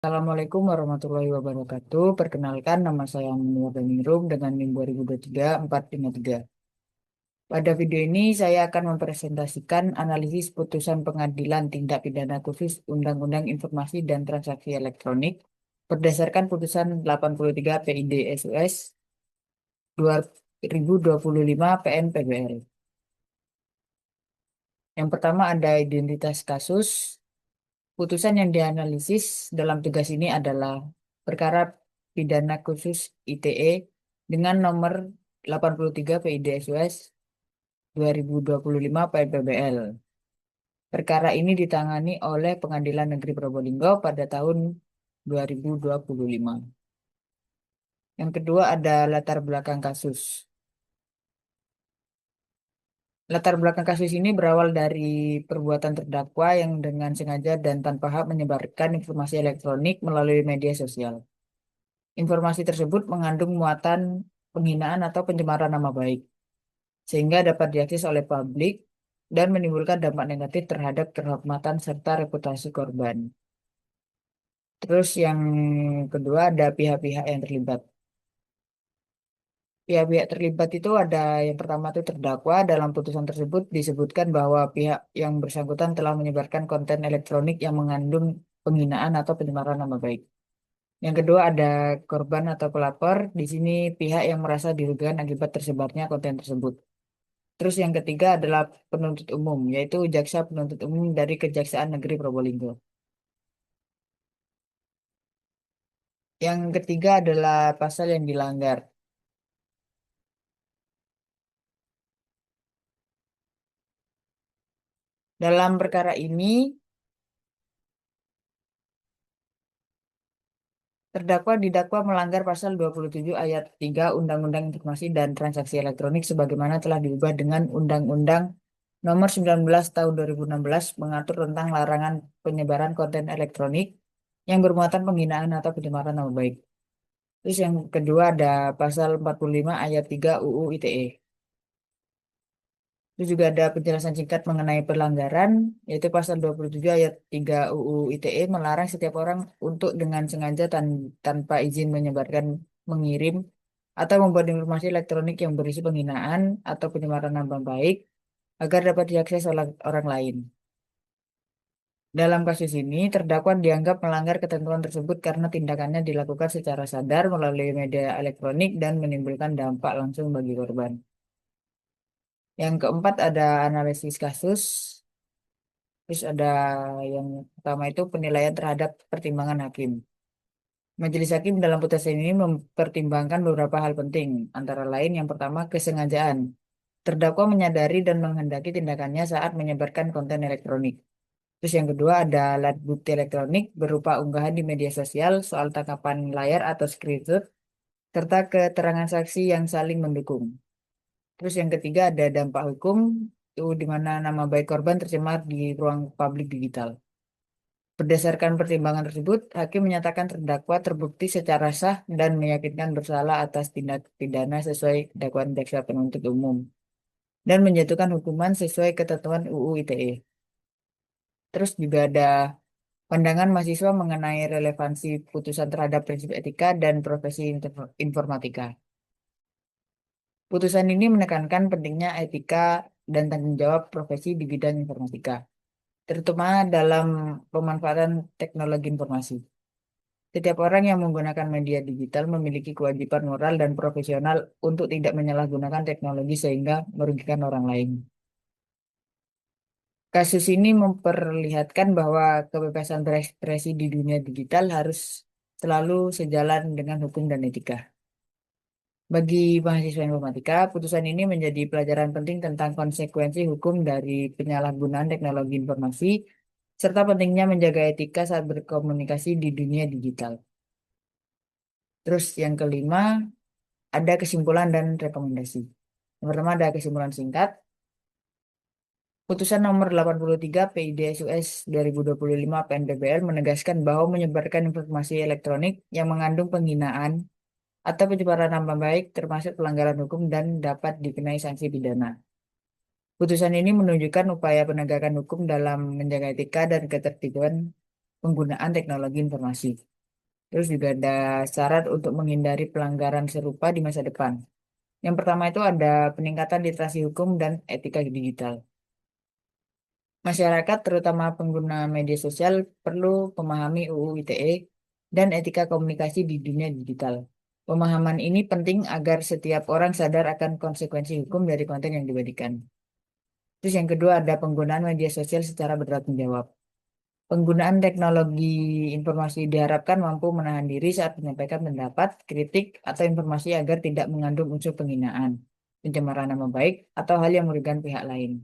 Assalamualaikum warahmatullahi wabarakatuh. Perkenalkan, nama saya Munir Ningrum dengan NIM 2023-453. Pada video ini saya akan mempresentasikan analisis putusan Pengadilan Tindak Pidana Khusus Undang-Undang Informasi dan Transaksi Elektronik berdasarkan putusan 83 PID SUS 2025 PN PBL. Yang pertama ada identitas kasus. Putusan yang dianalisis dalam tugas ini adalah perkara pidana khusus ITE dengan nomor 83 PID SUS 2025 PPBL. Perkara ini ditangani oleh Pengadilan Negeri Probolinggo pada tahun 2025. Yang kedua ada latar belakang kasus. Latar belakang kasus ini berawal dari perbuatan terdakwa yang dengan sengaja dan tanpa hak menyebarkan informasi elektronik melalui media sosial. Informasi tersebut mengandung muatan penghinaan atau pencemaran nama baik, sehingga dapat diakses oleh publik dan menimbulkan dampak negatif terhadap kehormatan serta reputasi korban. Terus yang kedua ada pihak-pihak yang terlibat. Pihak-pihak terlibat itu ada yang pertama itu terdakwa. Dalam putusan tersebut disebutkan bahwa pihak yang bersangkutan telah menyebarkan konten elektronik yang mengandung penghinaan atau pencemaran nama baik. Yang kedua ada korban atau pelapor. Di sini pihak yang merasa dirugikan akibat tersebarnya konten tersebut. Terus yang ketiga adalah penuntut umum, yaitu jaksa penuntut umum dari Kejaksaan Negeri Probolinggo. Yang ketiga adalah pasal yang dilanggar. Dalam perkara ini, terdakwa didakwa melanggar pasal 27 ayat 3 Undang-Undang Informasi dan Transaksi Elektronik sebagaimana telah diubah dengan Undang-Undang Nomor 19 Tahun 2016 mengatur tentang larangan penyebaran konten elektronik yang bermuatan penghinaan atau pencemaran nama baik. Terus yang kedua ada pasal 45 ayat 3 UU ITE. Terus juga ada penjelasan singkat mengenai pelanggaran, yaitu pasal 27 ayat 3 UU ITE melarang setiap orang untuk dengan sengaja tanpa izin menyebarkan, mengirim, atau membuat informasi elektronik yang berisi penghinaan atau pencemaran nama baik agar dapat diakses oleh orang lain. Dalam kasus ini, terdakwa dianggap melanggar ketentuan tersebut karena tindakannya dilakukan secara sadar melalui media elektronik dan menimbulkan dampak langsung bagi korban. Yang keempat ada analisis kasus. Terus ada yang pertama itu penilaian terhadap pertimbangan hakim. Majelis hakim dalam putusan ini mempertimbangkan beberapa hal penting, antara lain yang pertama kesengajaan. Terdakwa menyadari dan menghendaki tindakannya saat menyebarkan konten elektronik. Terus yang kedua ada alat bukti elektronik berupa unggahan di media sosial soal tangkapan layar atau screenshot, serta keterangan saksi yang saling mendukung. Terus yang ketiga ada dampak hukum, itu di mana nama baik korban tercemar di ruang publik digital. Berdasarkan pertimbangan tersebut, hakim menyatakan terdakwa terbukti secara sah dan meyakinkan bersalah atas tindak pidana sesuai dakwaan jaksa penuntut umum dan menjatuhkan hukuman sesuai ketentuan UU ITE. Terus juga ada pandangan mahasiswa mengenai relevansi putusan terhadap prinsip etika dan profesi informatika. Putusan ini menekankan pentingnya etika dan tanggung jawab profesi di bidang informatika, terutama dalam pemanfaatan teknologi informasi. Setiap orang yang menggunakan media digital memiliki kewajiban moral dan profesional untuk tidak menyalahgunakan teknologi sehingga merugikan orang lain. Kasus ini memperlihatkan bahwa kebebasan berekspresi di dunia digital harus selalu sejalan dengan hukum dan etika. Bagi mahasiswa informatika, putusan ini menjadi pelajaran penting tentang konsekuensi hukum dari penyalahgunaan teknologi informasi, serta pentingnya menjaga etika saat berkomunikasi di dunia digital. Terus yang kelima, ada kesimpulan dan rekomendasi. Yang pertama ada kesimpulan singkat. Putusan nomor 83 PIDSUS 2025 PNPBL menegaskan bahwa menyebarkan informasi elektronik yang mengandung penghinaan atau pencemaran nama baik termasuk pelanggaran hukum dan dapat dikenai sanksi pidana. Putusan ini menunjukkan upaya penegakan hukum dalam menjaga etika dan ketertiban penggunaan teknologi informasi. Terus juga ada syarat untuk menghindari pelanggaran serupa di masa depan. Yang pertama itu ada peningkatan literasi hukum dan etika digital. Masyarakat, terutama pengguna media sosial, perlu memahami UU ITE dan etika komunikasi di dunia digital. Pemahaman ini penting agar setiap orang sadar akan konsekuensi hukum dari konten yang dibagikan. Terus yang kedua ada penggunaan media sosial secara bertanggung jawab. Penggunaan teknologi informasi diharapkan mampu menahan diri saat menyampaikan pendapat, kritik, atau informasi agar tidak mengandung unsur penghinaan, pencemaran nama baik, atau hal yang merugikan pihak lain.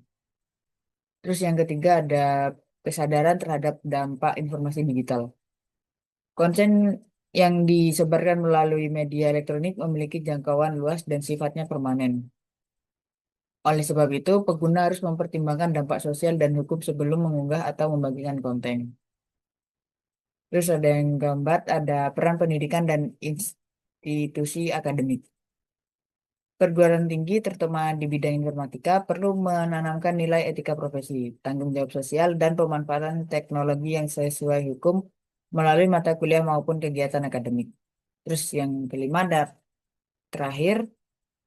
Terus yang ketiga ada kesadaran terhadap dampak informasi digital. Konten yang disebarkan melalui media elektronik memiliki jangkauan luas dan sifatnya permanen. Oleh sebab itu, pengguna harus mempertimbangkan dampak sosial dan hukum sebelum mengunggah atau membagikan konten. Terus ada yang keempat, ada peran pendidikan dan institusi akademik. Perguruan tinggi, terutama di bidang informatika, perlu menanamkan nilai etika profesi, tanggung jawab sosial, dan pemanfaatan teknologi yang sesuai hukum melalui mata kuliah maupun kegiatan akademik. Terus yang kelima, ada terakhir,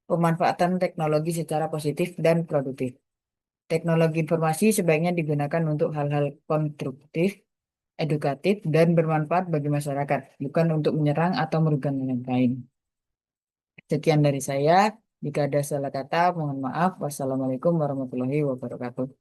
pemanfaatan teknologi secara positif dan produktif. Teknologi informasi sebaiknya digunakan untuk hal-hal konstruktif, edukatif, dan bermanfaat bagi masyarakat, bukan untuk menyerang atau merugikan orang lain. Sekian dari saya. Jika ada salah kata, mohon maaf. Wassalamualaikum warahmatullahi wabarakatuh.